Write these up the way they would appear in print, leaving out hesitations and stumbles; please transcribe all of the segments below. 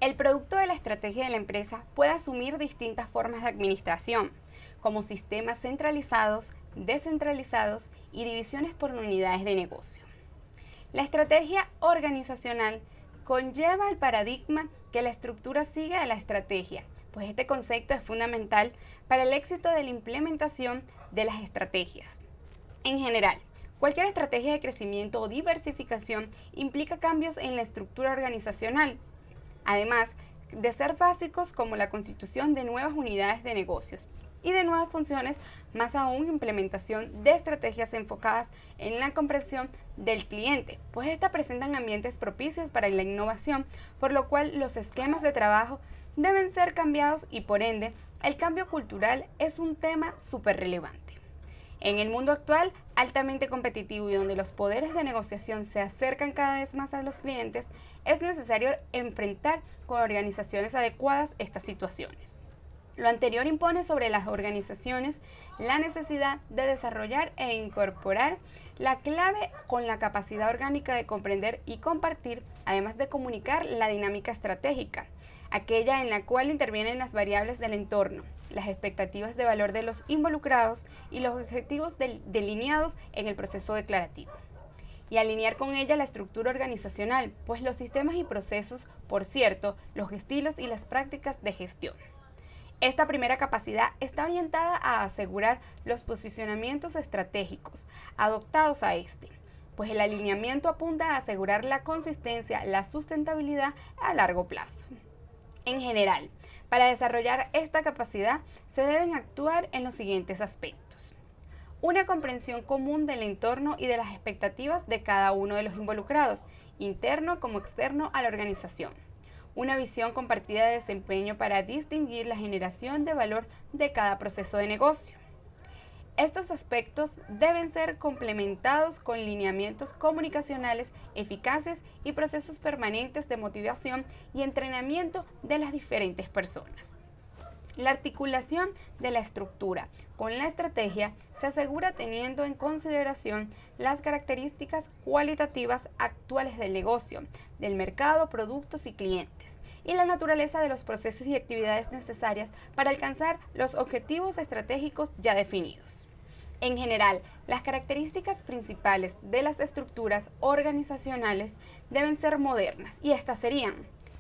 El producto de la estrategia de la empresa puede asumir distintas formas de administración, como sistemas centralizados, descentralizados y divisiones por unidades de negocio. La estrategia organizacional conlleva el paradigma que la estructura sigue a la estrategia, pues este concepto es fundamental para el éxito de la implementación de las estrategias. En general, cualquier estrategia de crecimiento o diversificación implica cambios en la estructura organizacional, además de ser básicos como la constitución de nuevas unidades de negocios y de nuevas funciones, más aún implementación de estrategias enfocadas en la comprensión del cliente, pues estas presentan ambientes propicios para la innovación, por lo cual los esquemas de trabajo deben ser cambiados y por ende el cambio cultural es un tema súper relevante. En el mundo actual, altamente competitivo y donde los poderes de negociación se acercan cada vez más a los clientes, es necesario enfrentar con organizaciones adecuadas estas situaciones. Lo anterior impone sobre las organizaciones la necesidad de desarrollar e incorporar la clave con la capacidad orgánica de comprender y compartir, además de comunicar la dinámica estratégica, aquella en la cual intervienen las variables del entorno, las expectativas de valor de los involucrados y los objetivos delineados en el proceso declarativo. Y alinear con ella la estructura organizacional, pues los sistemas y procesos, por cierto, los estilos y las prácticas de gestión. Esta primera capacidad está orientada a asegurar los posicionamientos estratégicos adoptados a este, pues el alineamiento apunta a asegurar la consistencia, la sustentabilidad a largo plazo. En general, para desarrollar esta capacidad se deben actuar en los siguientes aspectos. Una comprensión común del entorno y de las expectativas de cada uno de los involucrados, interno como externo a la organización. Una visión compartida de desempeño para distinguir la generación de valor de cada proceso de negocio. Estos aspectos deben ser complementados con lineamientos comunicacionales eficaces y procesos permanentes de motivación y entrenamiento de las diferentes personas. La articulación de la estructura con la estrategia se asegura teniendo en consideración las características cualitativas actuales del negocio, del mercado, productos y clientes, y la naturaleza de los procesos y actividades necesarias para alcanzar los objetivos estratégicos ya definidos. En general, las características principales de las estructuras organizacionales deben ser modernas, y estas serían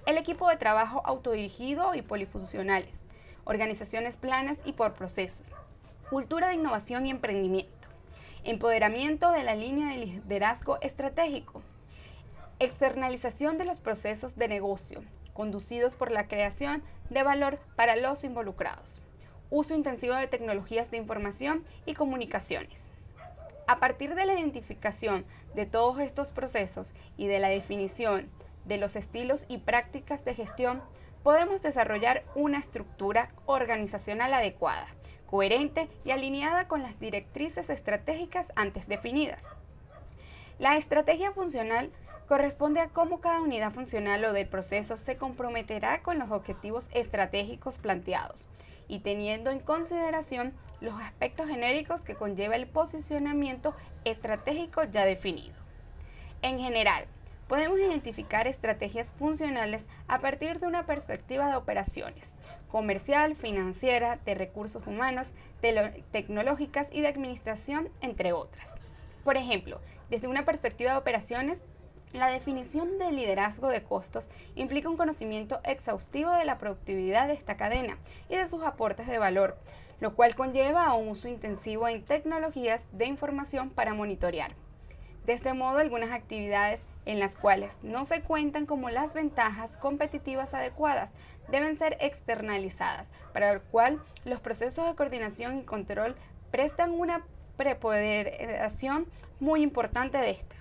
el equipo de trabajo autodirigido y polifuncionales, organizaciones planas y por procesos, cultura de innovación y emprendimiento, empoderamiento de la línea de liderazgo estratégico, externalización de los procesos de negocio, conducidos por la creación de valor para los involucrados, uso intensivo de tecnologías de información y comunicaciones. A partir de la identificación de todos estos procesos y de la definición de los estilos y prácticas de gestión, podemos desarrollar una estructura organizacional adecuada, coherente y alineada con las directrices estratégicas antes definidas. La estrategia funcional corresponde a cómo cada unidad funcional o del proceso se comprometerá con los objetivos estratégicos planteados y teniendo en consideración los aspectos genéricos que conlleva el posicionamiento estratégico ya definido. En general, podemos identificar estrategias funcionales a partir de una perspectiva de operaciones, comercial, financiera, de recursos humanos, tecnológicas y de administración, entre otras. Por ejemplo, desde una perspectiva de operaciones, la definición del liderazgo de costos implica un conocimiento exhaustivo de la productividad de esta cadena y de sus aportes de valor, lo cual conlleva a un uso intensivo en tecnologías de información para monitorear. De este modo, algunas actividades en las cuales no se cuentan como las ventajas competitivas adecuadas deben ser externalizadas, para lo cual los procesos de coordinación y control prestan una preponderación muy importante de esta.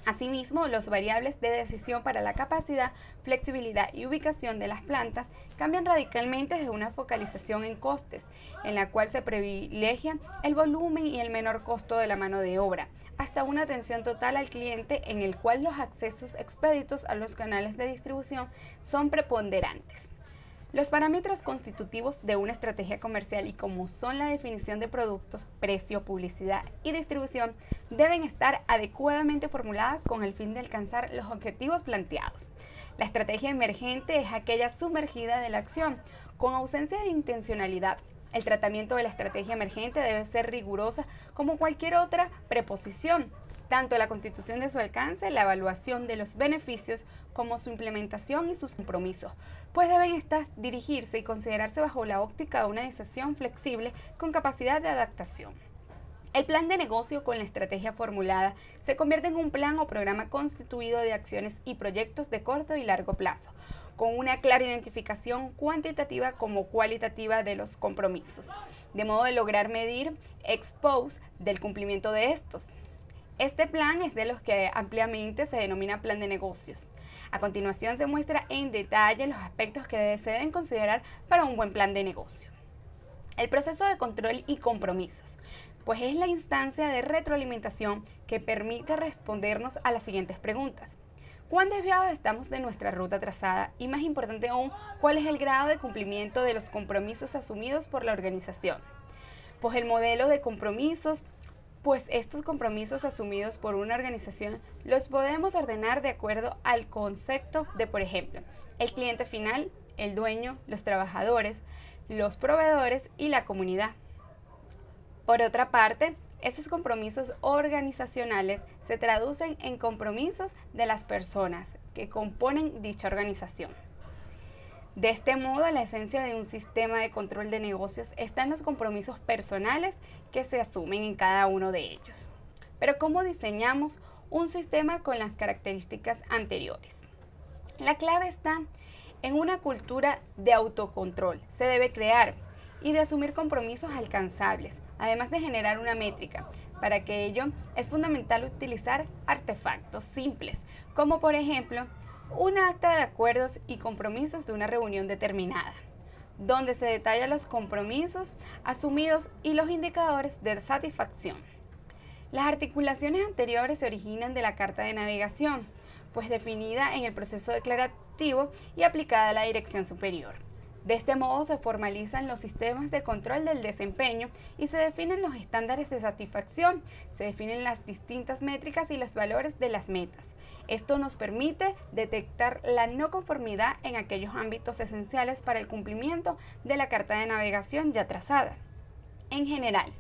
Asimismo, las variables de decisión para la capacidad, flexibilidad y ubicación de las plantas cambian radicalmente desde una focalización en costes, en la cual se privilegia el volumen y el menor costo de la mano de obra, hasta una atención total al cliente en el cual los accesos expeditos a los canales de distribución son preponderantes. Los parámetros constitutivos de una estrategia comercial y como son la definición de productos, precio, publicidad y distribución deben estar adecuadamente formuladas con el fin de alcanzar los objetivos planteados. La estrategia emergente es aquella sumergida de la acción, con ausencia de intencionalidad. El tratamiento de la estrategia emergente debe ser rigurosa como cualquier otra preposición, tanto la constitución de su alcance, la evaluación de los beneficios, como su implementación y sus compromisos, pues deben dirigirse y considerarse bajo la óptica de una decisión flexible con capacidad de adaptación. El plan de negocio con la estrategia formulada se convierte en un plan o programa constituido de acciones y proyectos de corto y largo plazo, con una clara identificación cuantitativa como cualitativa de los compromisos, de modo de lograr medir ex post del cumplimiento de estos. Este plan es de los que ampliamente se denomina plan de negocios. A continuación se muestra en detalle los aspectos que se deben considerar para un buen plan de negocio. El proceso de control y compromisos, pues es la instancia de retroalimentación que permite respondernos a las siguientes preguntas. ¿Cuán desviados estamos de nuestra ruta trazada? Y más importante aún, ¿cuál es el grado de cumplimiento de los compromisos asumidos por la organización? Pues el modelo de compromisos, pues estos compromisos asumidos por una organización los podemos ordenar de acuerdo al concepto de, por ejemplo, el cliente final, el dueño, los trabajadores, los proveedores y la comunidad. Por otra parte, estos compromisos organizacionales se traducen en compromisos de las personas que componen dicha organización. De este modo, la esencia de un sistema de control de negocios está en los compromisos personales que se asumen en cada uno de ellos. Pero ¿cómo diseñamos un sistema con las características anteriores? La clave está en una cultura de autocontrol. Se debe crear y de asumir compromisos alcanzables, además de generar una métrica. Para que ello es fundamental utilizar artefactos simples, como por ejemplo, un acta de acuerdos y compromisos de una reunión determinada, donde se detallan los compromisos asumidos y los indicadores de satisfacción. Las articulaciones anteriores se originan de la carta de navegación, pues definida en el proceso declarativo y aplicada a la dirección superior. De este modo se formalizan los sistemas de control del desempeño y se definen los estándares de satisfacción, se definen las distintas métricas y los valores de las metas. Esto nos permite detectar la no conformidad en aquellos ámbitos esenciales para el cumplimiento de la carta de navegación ya trazada. En general,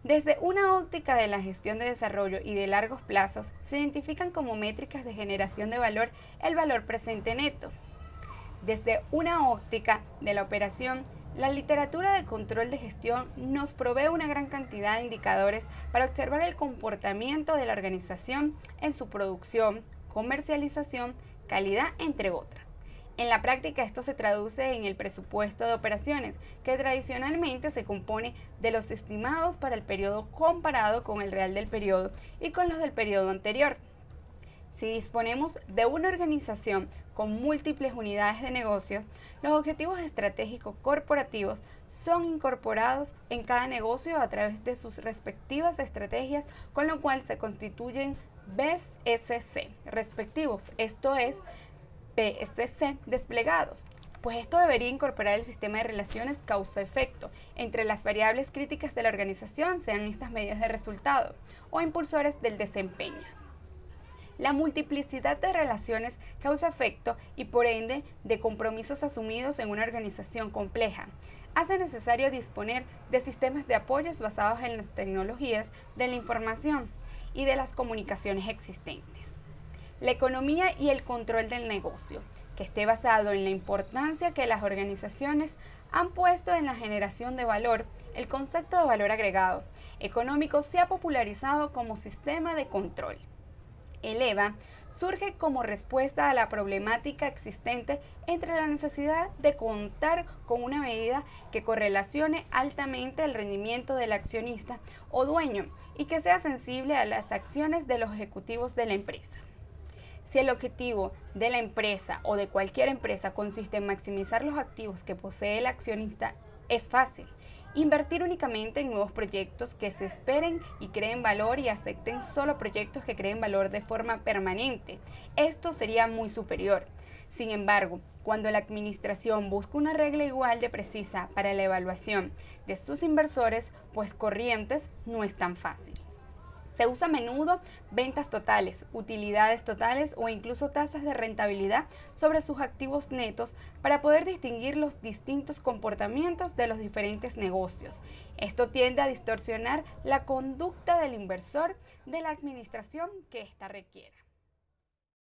desde una óptica de la gestión de desarrollo y de largos plazos, se identifican como métricas de generación de valor el valor presente neto. Desde una óptica de la operación, la literatura de control de gestión nos provee una gran cantidad de indicadores para observar el comportamiento de la organización en su producción, comercialización, calidad, entre otras. En la práctica, esto se traduce en el presupuesto de operaciones, que tradicionalmente se compone de los estimados para el periodo comparado con el real del periodo y con los del periodo anterior. Si disponemos de una organización con múltiples unidades de negocio, los objetivos estratégicos corporativos son incorporados en cada negocio a través de sus respectivas estrategias, con lo cual se constituyen BSC respectivos, esto es, PSC desplegados, pues esto debería incorporar el sistema de relaciones causa-efecto entre las variables críticas de la organización, sean estas medidas de resultado o impulsores del desempeño. La multiplicidad de relaciones causa-efecto y por ende de compromisos asumidos en una organización compleja hace necesario disponer de sistemas de apoyos basados en las tecnologías de la información y de las comunicaciones existentes. La economía y el control del negocio, que esté basado en la importancia que las organizaciones han puesto en la generación de valor. El concepto de valor agregado económico se ha popularizado como sistema de control. El EVA surge como respuesta a la problemática existente entre la necesidad de contar con una medida que correlacione altamente el rendimiento del accionista o dueño y que sea sensible a las acciones de los ejecutivos de la empresa. Si el objetivo de la empresa o de cualquier empresa consiste en maximizar los activos que posee el accionista, es fácil. Invertir únicamente en nuevos proyectos que se esperen y creen valor y acepten solo proyectos que creen valor de forma permanente. Esto sería muy superior. Sin embargo, cuando la administración busca una regla igual de precisa para la evaluación de sus inversores, pues corrientes, no es tan fácil. Se usa a menudo ventas totales, utilidades totales o incluso tasas de rentabilidad sobre sus activos netos para poder distinguir los distintos comportamientos de los diferentes negocios. Esto tiende a distorsionar la conducta del inversor de la administración que ésta requiera.